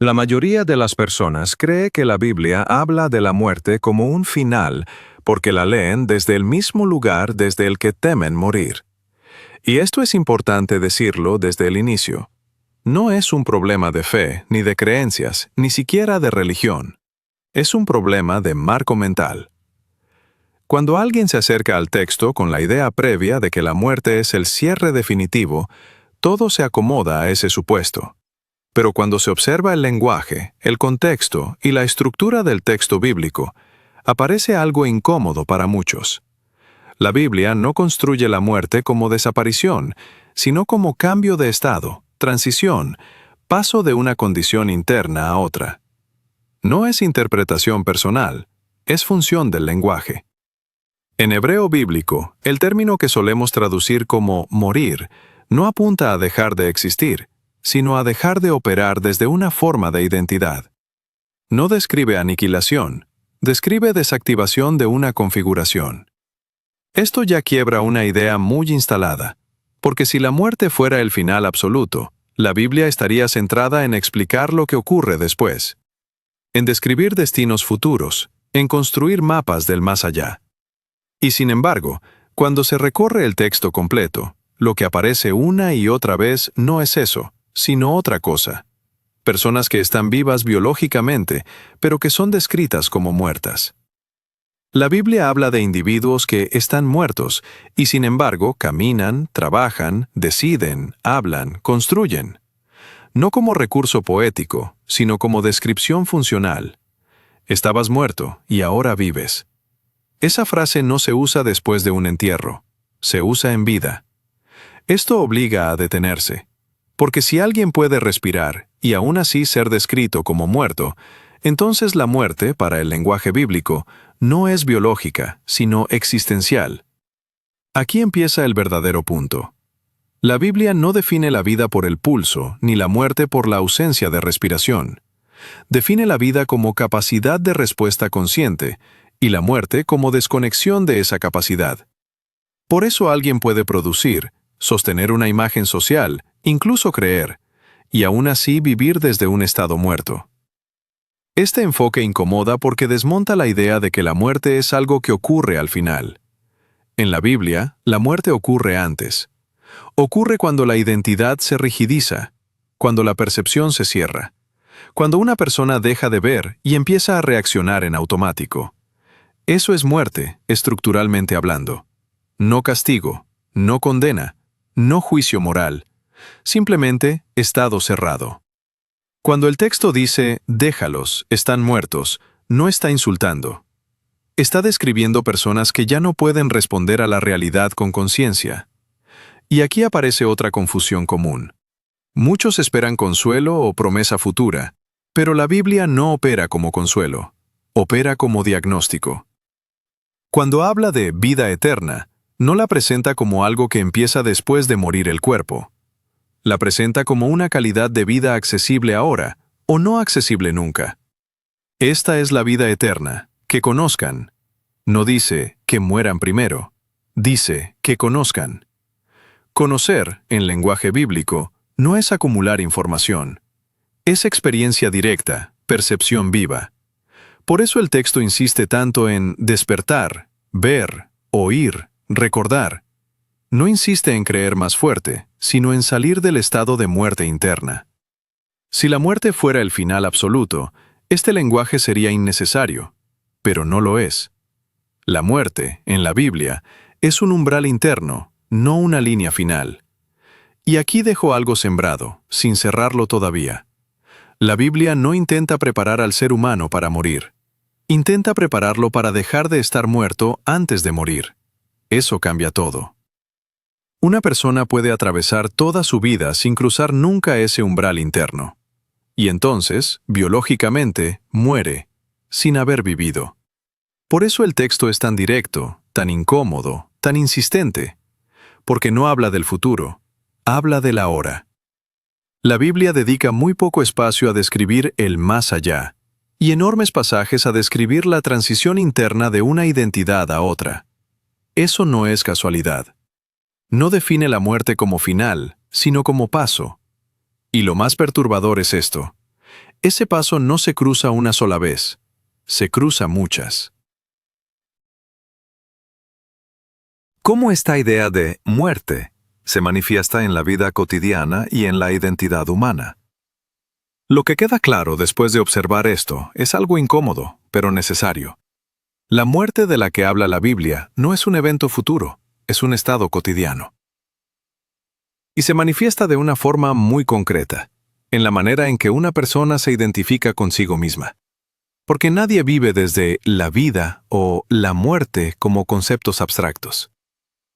La mayoría de las personas cree que la Biblia habla de la muerte como un final porque la leen desde el mismo lugar desde el que temen morir. Y esto es importante decirlo desde el inicio. No es un problema de fe, ni de creencias, ni siquiera de religión. Es un problema de marco mental. Cuando alguien se acerca al texto con la idea previa de que la muerte es el cierre definitivo, todo se acomoda a ese supuesto. Pero cuando se observa el lenguaje, el contexto y la estructura del texto bíblico, aparece algo incómodo para muchos. La Biblia no construye la muerte como desaparición, sino como cambio de estado, transición, paso de una condición interna a otra. No es interpretación personal, es función del lenguaje. En hebreo bíblico, el término que solemos traducir como morir no apunta a dejar de existir, sino a dejar de operar desde una forma de identidad. No describe aniquilación, describe desactivación de una configuración. Esto ya quiebra una idea muy instalada, porque si la muerte fuera el final absoluto, la Biblia estaría centrada en explicar lo que ocurre después, en describir destinos futuros, en construir mapas del más allá. Y sin embargo, cuando se recorre el texto completo, lo que aparece una y otra vez no es eso, sino otra cosa. Personas que están vivas biológicamente, pero que son descritas como muertas. La Biblia habla de individuos que están muertos y sin embargo caminan, trabajan, deciden, hablan, construyen. No como recurso poético, sino como descripción funcional. Estabas muerto y ahora vives. Esa frase no se usa después de un entierro, se usa en vida. Esto obliga a detenerse, porque si alguien puede respirar y aún así ser descrito como muerto, entonces la muerte, para el lenguaje bíblico, no es biológica, sino existencial. Aquí empieza el verdadero punto. La Biblia no define la vida por el pulso, ni la muerte por la ausencia de respiración. Define la vida como capacidad de respuesta consciente, y la muerte como desconexión de esa capacidad. Por eso alguien puede producir, sostener una imagen social, incluso creer, y aún así vivir desde un estado muerto. Este enfoque incomoda porque desmonta la idea de que la muerte es algo que ocurre al final. En la Biblia, la muerte ocurre antes. Ocurre cuando la identidad se rigidiza, cuando la percepción se cierra, cuando una persona deja de ver y empieza a reaccionar en automático. Eso es muerte, estructuralmente hablando. No castigo, no condena, no juicio moral, simplemente estado cerrado. Cuando el texto dice, déjalos, están muertos, no está insultando. Está describiendo personas que ya no pueden responder a la realidad con conciencia. Y aquí aparece otra confusión común. Muchos esperan consuelo o promesa futura, pero la Biblia no opera como consuelo, opera como diagnóstico. Cuando habla de vida eterna, no la presenta como algo que empieza después de morir el cuerpo. La presenta como una calidad de vida accesible ahora, o no accesible nunca. Esta es la vida eterna, que conozcan. No dice que mueran primero, dice que conozcan. Conocer, en lenguaje bíblico, no es acumular información. Es experiencia directa, percepción viva. Por eso el texto insiste tanto en despertar, ver, oír, recordar. No insiste en creer más fuerte, sino en salir del estado de muerte interna. Si la muerte fuera el final absoluto, este lenguaje sería innecesario, pero no lo es. La muerte, en la Biblia, es un umbral interno, no una línea final. Y aquí dejo algo sembrado, sin cerrarlo todavía. La Biblia no intenta preparar al ser humano para morir. Intenta prepararlo para dejar de estar muerto antes de morir. Eso cambia todo. Una persona puede atravesar toda su vida sin cruzar nunca ese umbral interno. Y entonces, biológicamente, muere, sin haber vivido. Por eso el texto es tan directo, tan incómodo, tan insistente. Porque no habla del futuro, habla del ahora. La Biblia dedica muy poco espacio a describir el más allá, y enormes pasajes a describir la transición interna de una identidad a otra. Eso no es casualidad. No define la muerte como final, sino como paso. Y lo más perturbador es esto. Ese paso no se cruza una sola vez, se cruza muchas. ¿Cómo esta idea de muerte se manifiesta en la vida cotidiana y en la identidad humana? Lo que queda claro después de observar esto es algo incómodo, pero necesario. La muerte de la que habla la Biblia no es un evento futuro, es un estado cotidiano. Y se manifiesta de una forma muy concreta, en la manera en que una persona se identifica consigo misma. Porque nadie vive desde la vida o la muerte como conceptos abstractos.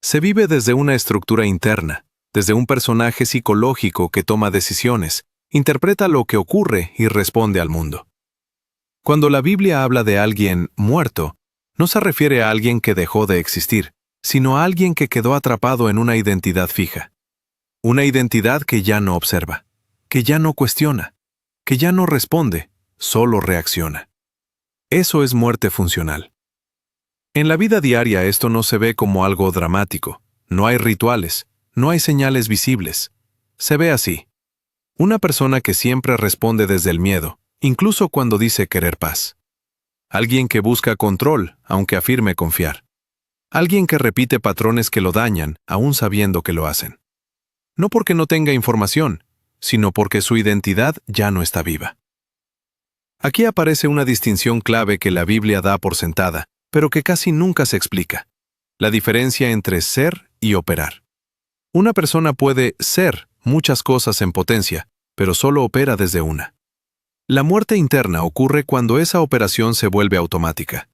Se vive desde una estructura interna, desde un personaje psicológico que toma decisiones, interpreta lo que ocurre y responde al mundo. Cuando la Biblia habla de alguien muerto, no se refiere a alguien que dejó de existir, sino a alguien que quedó atrapado en una identidad fija. Una identidad que ya no observa, que ya no cuestiona, que ya no responde, solo reacciona. Eso es muerte funcional. En la vida diaria esto no se ve como algo dramático, no hay rituales, no hay señales visibles. Se ve así. Una persona que siempre responde desde el miedo, incluso cuando dice querer paz. Alguien que busca control, aunque afirme confiar. Alguien que repite patrones que lo dañan, aún sabiendo que lo hacen. No porque no tenga información, sino porque su identidad ya no está viva. Aquí aparece una distinción clave que la Biblia da por sentada, pero que casi nunca se explica. La diferencia entre ser y operar. Una persona puede ser muchas cosas en potencia, pero solo opera desde una. La muerte interna ocurre cuando esa operación se vuelve automática.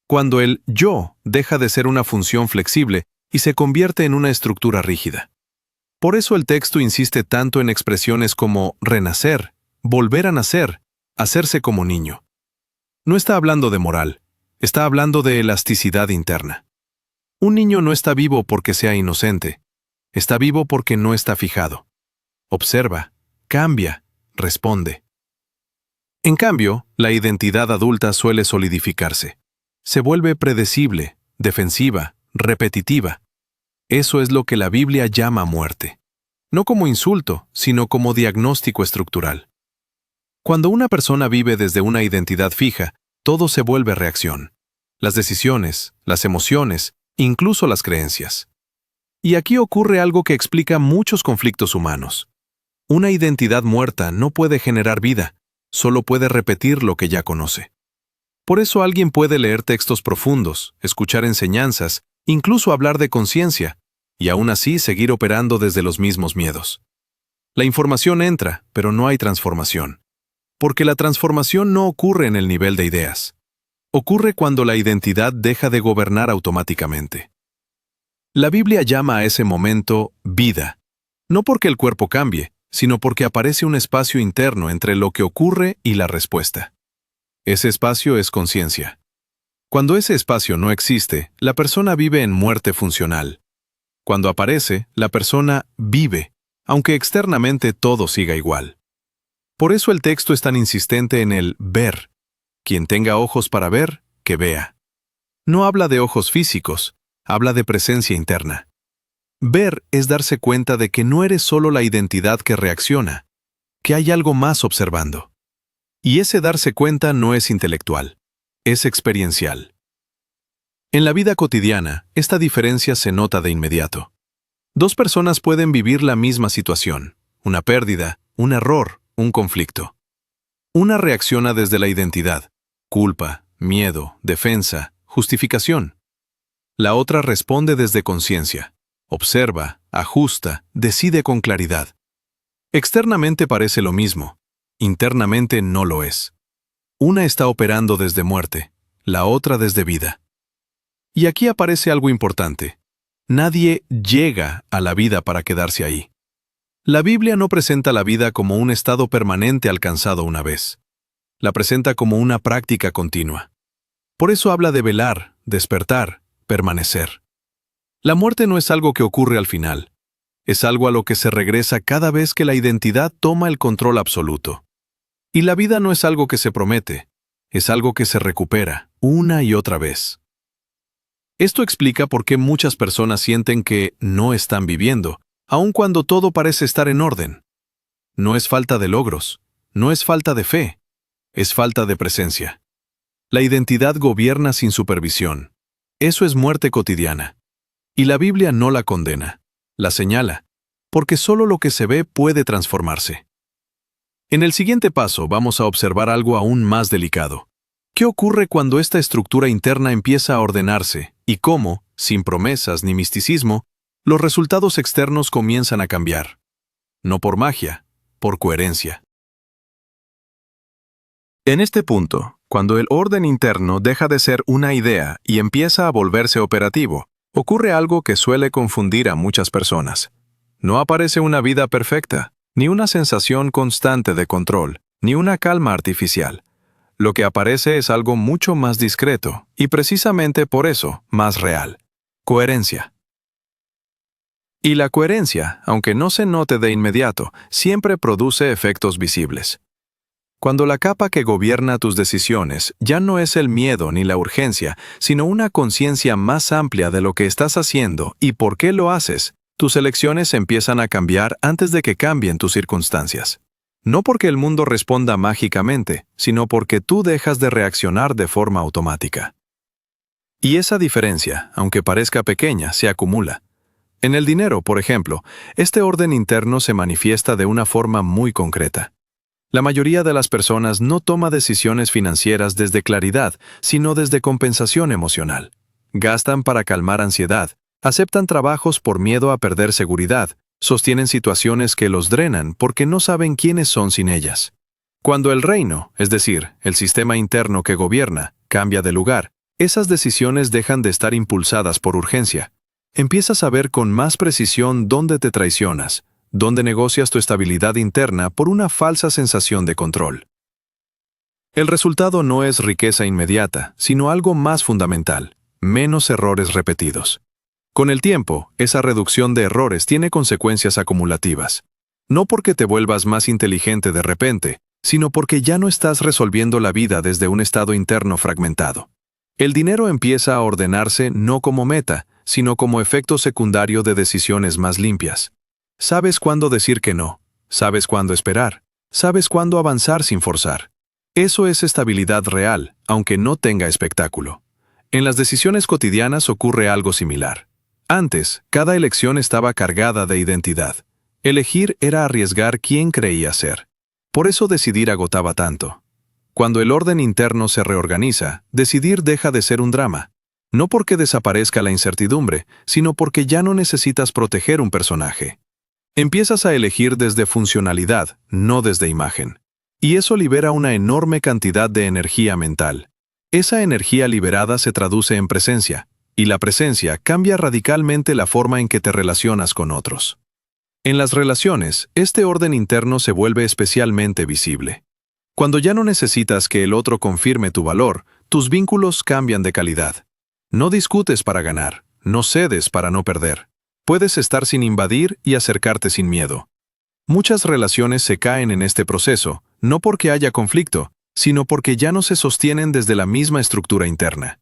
Cuando el yo deja de ser una función flexible y se convierte en una estructura rígida. Por eso el texto insiste tanto en expresiones como renacer, volver a nacer, hacerse como niño. No está hablando de moral, está hablando de elasticidad interna. Un niño no está vivo porque sea inocente, está vivo porque no está fijado. Observa, cambia, responde. En cambio, la identidad adulta suele solidificarse. Se vuelve predecible, defensiva, repetitiva. Eso es lo que la Biblia llama muerte. No como insulto, sino como diagnóstico estructural. Cuando una persona vive desde una identidad fija, todo se vuelve reacción. Las decisiones, las emociones, incluso las creencias. Y aquí ocurre algo que explica muchos conflictos humanos. Una identidad muerta no puede generar vida, solo puede repetir lo que ya conoce. Por eso alguien puede leer textos profundos, escuchar enseñanzas, incluso hablar de conciencia, y aún así seguir operando desde los mismos miedos. La información entra, pero no hay transformación. Porque la transformación no ocurre en el nivel de ideas. Ocurre cuando la identidad deja de gobernar automáticamente. La Biblia llama a ese momento vida, no porque el cuerpo cambie, sino porque aparece un espacio interno entre lo que ocurre y la respuesta. Ese espacio es conciencia. Cuando ese espacio no existe, la persona vive en muerte funcional. Cuando aparece, la persona vive, aunque externamente todo siga igual. Por eso el texto es tan insistente en el ver. Quien tenga ojos para ver, que vea. No habla de ojos físicos, habla de presencia interna. Ver es darse cuenta de que no eres solo la identidad que reacciona, que hay algo más observando. Y ese darse cuenta no es intelectual, es experiencial. En la vida cotidiana, esta diferencia se nota de inmediato. Dos personas pueden vivir la misma situación, una pérdida, un error, un conflicto. Una reacciona desde la identidad, culpa, miedo, defensa, justificación. La otra responde desde conciencia, observa, ajusta, decide con claridad. Externamente parece lo mismo, internamente no lo es. Una está operando desde muerte, la otra desde vida. Y aquí aparece algo importante. Nadie llega a la vida para quedarse ahí. La Biblia no presenta la vida como un estado permanente alcanzado una vez. La presenta como una práctica continua. Por eso habla de velar, despertar, permanecer. La muerte no es algo que ocurre al final. Es algo a lo que se regresa cada vez que la identidad toma el control absoluto. Y la vida no es algo que se promete, es algo que se recupera una y otra vez. Esto explica por qué muchas personas sienten que no están viviendo, aun cuando todo parece estar en orden. No es falta de logros, no es falta de fe, es falta de presencia. La identidad gobierna sin supervisión. Eso es muerte cotidiana. Y la Biblia no la condena, la señala, porque solo lo que se ve puede transformarse. En el siguiente paso vamos a observar algo aún más delicado. ¿Qué ocurre cuando esta estructura interna empieza a ordenarse y cómo, sin promesas ni misticismo, los resultados externos comienzan a cambiar? No por magia, por coherencia. En este punto, cuando el orden interno deja de ser una idea y empieza a volverse operativo, ocurre algo que suele confundir a muchas personas. No aparece una vida perfecta, ni una sensación constante de control, ni una calma artificial. Lo que aparece es algo mucho más discreto, y precisamente por eso, más real. Coherencia. Y la coherencia, aunque no se note de inmediato, siempre produce efectos visibles. Cuando la capa que gobierna tus decisiones ya no es el miedo ni la urgencia, sino una conciencia más amplia de lo que estás haciendo y por qué lo haces, tus elecciones empiezan a cambiar antes de que cambien tus circunstancias. No porque el mundo responda mágicamente, sino porque tú dejas de reaccionar de forma automática. Y esa diferencia, aunque parezca pequeña, se acumula. En el dinero, por ejemplo, este orden interno se manifiesta de una forma muy concreta. La mayoría de las personas no toma decisiones financieras desde claridad, sino desde compensación emocional. Gastan para calmar ansiedad, aceptan trabajos por miedo a perder seguridad, sostienen situaciones que los drenan porque no saben quiénes son sin ellas. Cuando el reino, es decir, el sistema interno que gobierna, cambia de lugar, esas decisiones dejan de estar impulsadas por urgencia. Empiezas a ver con más precisión dónde te traicionas, dónde negocias tu estabilidad interna por una falsa sensación de control. El resultado no es riqueza inmediata, sino algo más fundamental, menos errores repetidos. Con el tiempo, esa reducción de errores tiene consecuencias acumulativas. No porque te vuelvas más inteligente de repente, sino porque ya no estás resolviendo la vida desde un estado interno fragmentado. El dinero empieza a ordenarse no como meta, sino como efecto secundario de decisiones más limpias. Sabes cuándo decir que no, sabes cuándo esperar, sabes cuándo avanzar sin forzar. Eso es estabilidad real, aunque no tenga espectáculo. En las decisiones cotidianas ocurre algo similar. Antes, cada elección estaba cargada de identidad. Elegir era arriesgar quién creía ser. Por eso decidir agotaba tanto. Cuando el orden interno se reorganiza, decidir deja de ser un drama. No porque desaparezca la incertidumbre, sino porque ya no necesitas proteger un personaje. Empiezas a elegir desde funcionalidad, no desde imagen. Y eso libera una enorme cantidad de energía mental. Esa energía liberada se traduce en presencia. Y la presencia cambia radicalmente la forma en que te relacionas con otros. En las relaciones, este orden interno se vuelve especialmente visible. Cuando ya no necesitas que el otro confirme tu valor, tus vínculos cambian de calidad. No discutes para ganar, no cedes para no perder. Puedes estar sin invadir y acercarte sin miedo. Muchas relaciones se caen en este proceso, no porque haya conflicto, sino porque ya no se sostienen desde la misma estructura interna.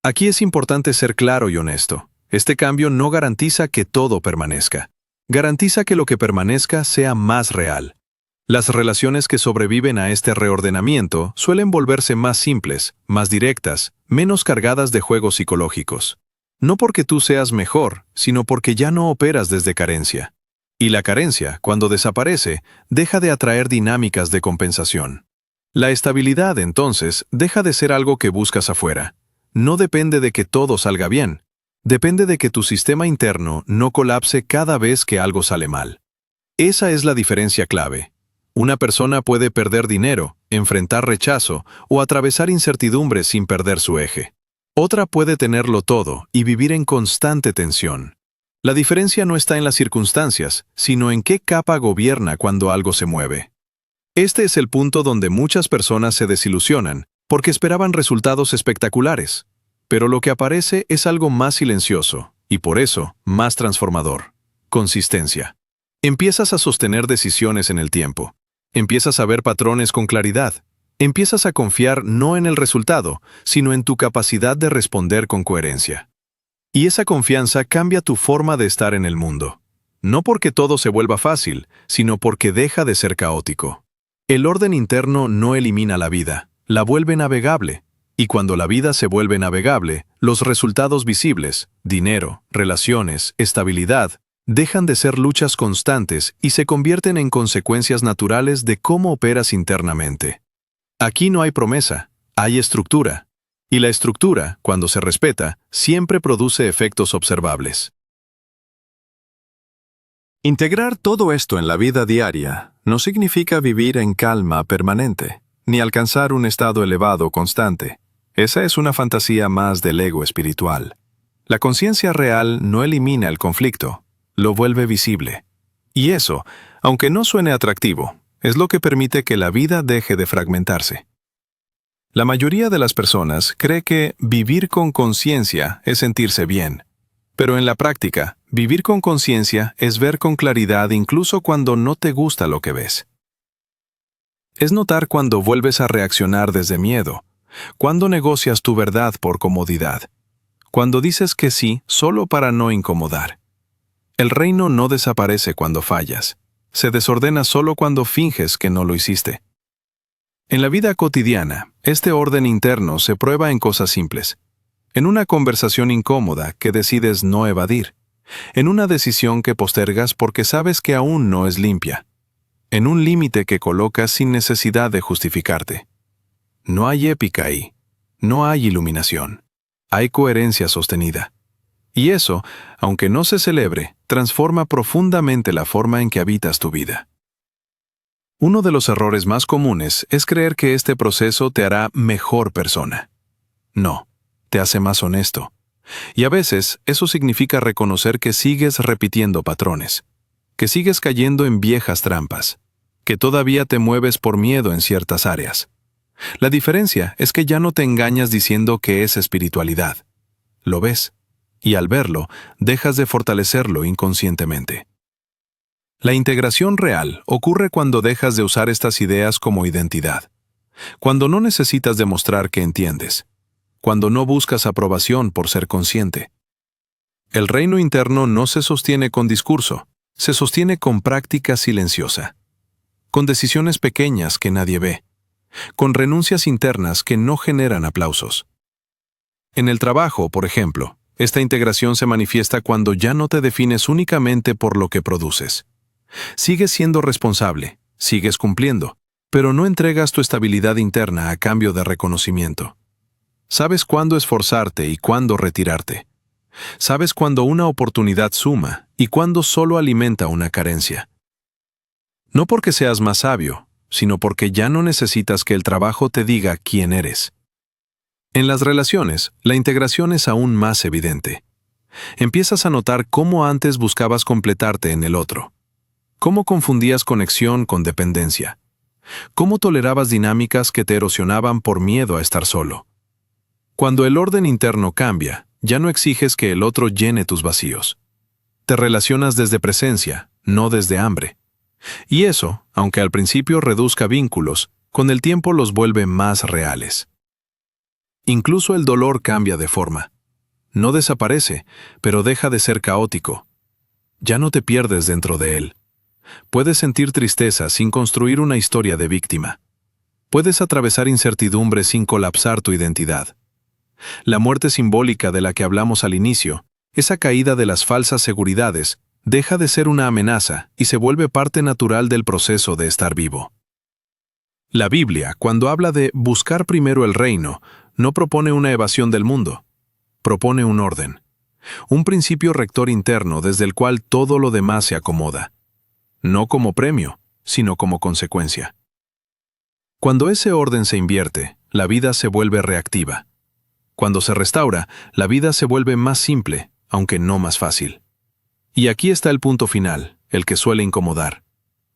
Aquí es importante ser claro y honesto. Este cambio no garantiza que todo permanezca. Garantiza que lo que permanezca sea más real. Las relaciones que sobreviven a este reordenamiento suelen volverse más simples, más directas, menos cargadas de juegos psicológicos. No porque tú seas mejor, sino porque ya no operas desde carencia. Y la carencia, cuando desaparece, deja de atraer dinámicas de compensación. La estabilidad, entonces, deja de ser algo que buscas afuera. No depende de que todo salga bien. Depende de que tu sistema interno no colapse cada vez que algo sale mal. Esa es la diferencia clave. Una persona puede perder dinero, enfrentar rechazo o atravesar incertidumbres sin perder su eje. Otra puede tenerlo todo y vivir en constante tensión. La diferencia no está en las circunstancias, sino en qué capa gobierna cuando algo se mueve. Este es el punto donde muchas personas se desilusionan, porque esperaban resultados espectaculares. Pero lo que aparece es algo más silencioso, y por eso, más transformador. Consistencia. Empiezas a sostener decisiones en el tiempo. Empiezas a ver patrones con claridad. Empiezas a confiar no en el resultado, sino en tu capacidad de responder con coherencia. Y esa confianza cambia tu forma de estar en el mundo. No porque todo se vuelva fácil, sino porque deja de ser caótico. El orden interno no elimina la vida, la vuelve navegable. Y cuando la vida se vuelve navegable, los resultados visibles, dinero, relaciones, estabilidad, dejan de ser luchas constantes y se convierten en consecuencias naturales de cómo operas internamente. Aquí no hay promesa, hay estructura. Y la estructura, cuando se respeta, siempre produce efectos observables. Integrar todo esto en la vida diaria no significa vivir en calma permanente, ni alcanzar un estado elevado constante. Esa es una fantasía más del ego espiritual. La conciencia real no elimina el conflicto, lo vuelve visible. Y eso, aunque no suene atractivo, es lo que permite que la vida deje de fragmentarse. La mayoría de las personas cree que vivir con conciencia es sentirse bien. Pero en la práctica, vivir con conciencia es ver con claridad incluso cuando no te gusta lo que ves. Es notar cuando vuelves a reaccionar desde miedo, cuando negocias tu verdad por comodidad, cuando dices que sí solo para no incomodar. El reino no desaparece cuando fallas, se desordena solo cuando finges que no lo hiciste. En la vida cotidiana, este orden interno se prueba en cosas simples, en una conversación incómoda que decides no evadir, en una decisión que postergas porque sabes que aún no es limpia, en un límite que colocas sin necesidad de justificarte. No hay épica ahí, no hay iluminación, hay coherencia sostenida. Y eso, aunque no se celebre, transforma profundamente la forma en que habitas tu vida. Uno de los errores más comunes es creer que este proceso te hará mejor persona. No, te hace más honesto. Y a veces eso significa reconocer que sigues repitiendo patrones, que sigues cayendo en viejas trampas, que todavía te mueves por miedo en ciertas áreas. La diferencia es que ya no te engañas diciendo que es espiritualidad. Lo ves, y al verlo, dejas de fortalecerlo inconscientemente. La integración real ocurre cuando dejas de usar estas ideas como identidad, cuando no necesitas demostrar que entiendes, cuando no buscas aprobación por ser consciente. El reino interno no se sostiene con discurso, se sostiene con práctica silenciosa, con decisiones pequeñas que nadie ve, con renuncias internas que no generan aplausos. En el trabajo, por ejemplo, esta integración se manifiesta cuando ya no te defines únicamente por lo que produces. Sigues siendo responsable, sigues cumpliendo, pero no entregas tu estabilidad interna a cambio de reconocimiento. Sabes cuándo esforzarte y cuándo retirarte. Sabes cuándo una oportunidad suma y cuándo solo alimenta una carencia. No porque seas más sabio, sino porque ya no necesitas que el trabajo te diga quién eres. En las relaciones, la integración es aún más evidente. Empiezas a notar cómo antes buscabas completarte en el otro, cómo confundías conexión con dependencia, cómo tolerabas dinámicas que te erosionaban por miedo a estar solo. Cuando el orden interno cambia, ya no exiges que el otro llene tus vacíos. Te relacionas desde presencia, no desde hambre. Y eso, aunque al principio reduzca vínculos, con el tiempo los vuelve más reales. Incluso el dolor cambia de forma. No desaparece, pero deja de ser caótico. Ya no te pierdes dentro de él. Puedes sentir tristeza sin construir una historia de víctima. Puedes atravesar incertidumbre sin colapsar tu identidad. La muerte simbólica de la que hablamos al inicio, esa caída de las falsas seguridades, deja de ser una amenaza y se vuelve parte natural del proceso de estar vivo. La Biblia, cuando habla de buscar primero el reino, no propone una evasión del mundo, propone un orden, un principio rector interno desde el cual todo lo demás se acomoda, no como premio, sino como consecuencia. Cuando ese orden se invierte, la vida se vuelve reactiva. Cuando se restaura, la vida se vuelve más simple, aunque no más fácil. Y aquí está el punto final, el que suele incomodar.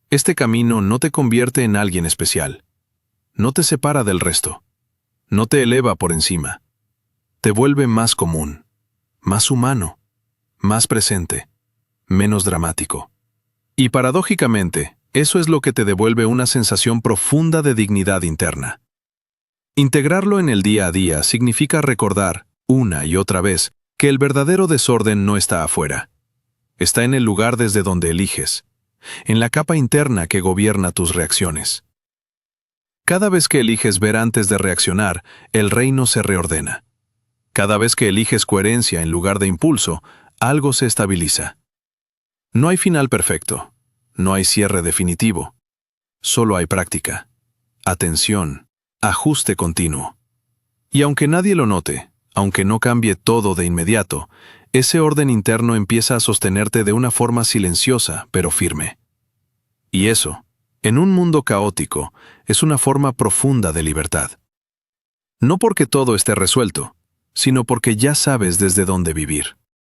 Este camino no te convierte en alguien especial. No te separa del resto. No te eleva por encima. Te vuelve más común, más humano, más presente, menos dramático. Y paradójicamente, eso es lo que te devuelve una sensación profunda de dignidad interna. Integrarlo en el día a día significa recordar, una y otra vez, que el verdadero desorden no está afuera. Está en el lugar desde donde eliges, en la capa interna que gobierna tus reacciones. Cada vez que eliges ver antes de reaccionar, el reino se reordena. Cada vez que eliges coherencia en lugar de impulso, algo se estabiliza. No hay final perfecto, no hay cierre definitivo. Solo hay práctica, atención, ajuste continuo. Y aunque nadie lo note, aunque no cambie todo de inmediato, ese orden interno empieza a sostenerte de una forma silenciosa pero firme. Y eso, en un mundo caótico, es una forma profunda de libertad. No porque todo esté resuelto, sino porque ya sabes desde dónde vivir.